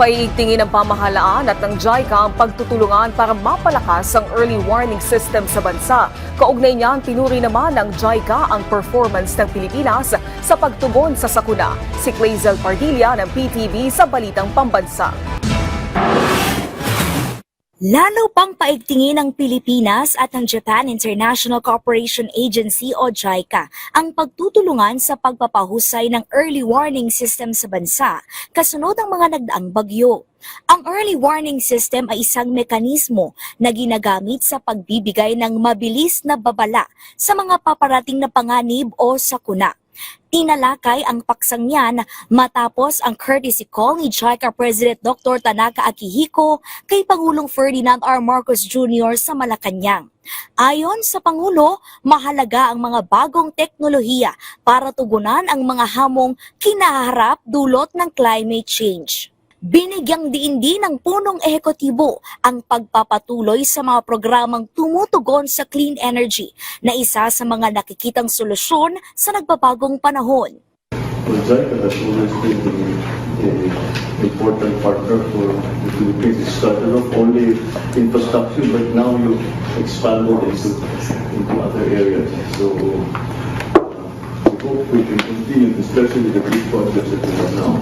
Paiigtingin ng pamahalaan at ng JICA ang pagtutulungan para mapalakas ang early warning system sa bansa. Kaugnay niyan, pinuri naman ng JICA ang performance ng Pilipinas sa pagtugon sa sakuna. Si Clazel Pardilla ng PTV sa Balitang Pambansa. Lalo pang paigtingin ng Pilipinas at ng Japan International Cooperation Agency o JICA ang pagtutulungan sa pagpapahusay ng early warning system sa bansa kasunod ang mga nagdaang bagyo. Ang early warning system ay isang mekanismo na ginagamit sa pagbibigay ng mabilis na babala sa mga paparating na panganib o sakuna. Tinalakay ang paksang yan matapos ang courtesy call ni JICA President Dr. Tanaka Akihiko kay Pangulong Ferdinand R. Marcos Jr. sa Malacanang. Ayon sa Pangulo, mahalaga ang mga bagong teknolohiya para tugunan ang mga hamong kinaharap dulot ng climate change. Binigyang diin din ng punong ehekutibo ang pagpapatuloy sa mga programang tumutugon sa clean energy na isa sa mga nakikitang solusyon sa nagbabagong panahon. JICA has always been an important partner for the Philippines. It started off only infrastructure, but now you expanded into other areas. So we hope we can continue, especially the big projects that we have now.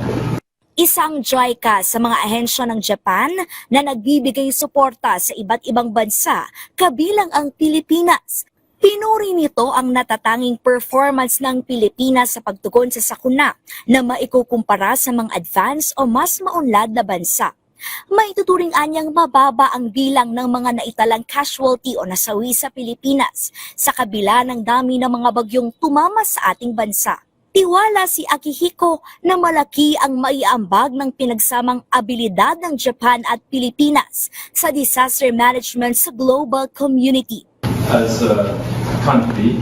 Isang JICA sa mga ahensya ng Japan na nagbibigay suporta sa iba't ibang bansa, kabilang ang Pilipinas. Pinuri nito ang natatanging performance ng Pilipinas sa pagtugon sa sakuna na maikukumpara sa mga advanced o mas maunlad na bansa. Maituturing anyang mababa ang bilang ng mga naitalang casualty o nasawi sa Pilipinas sa kabila ng dami ng mga bagyong tumama sa ating bansa. Tiwala si Akihiko na malaki ang maiambag ng pinagsamang abilidad ng Japan at Pilipinas sa disaster management sa global community. As a country,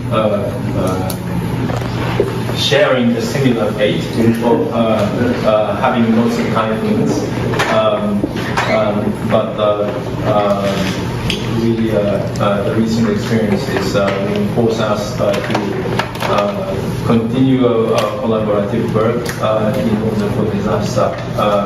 sharing the similar fate of having lots of typhoons, but really the recent experiences reinforce us to continue our collaborative work in order for disaster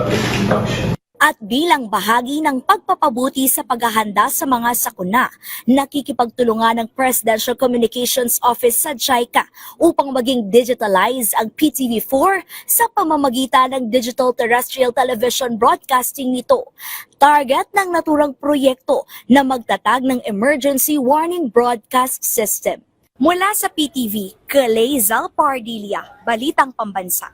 risk reduction. At bilang bahagi ng pagpapabuti sa paghahanda sa mga sakuna, nakikipagtulungan ng Presidential Communications Office sa JICA upang maging digitalize ang PTV4 sa pamamagitan ng digital terrestrial television broadcasting nito. Target ng naturang proyekto na magtatag ng emergency warning broadcast system. Mula sa PTV, Clazel Pardilla, Balitang Pambansa.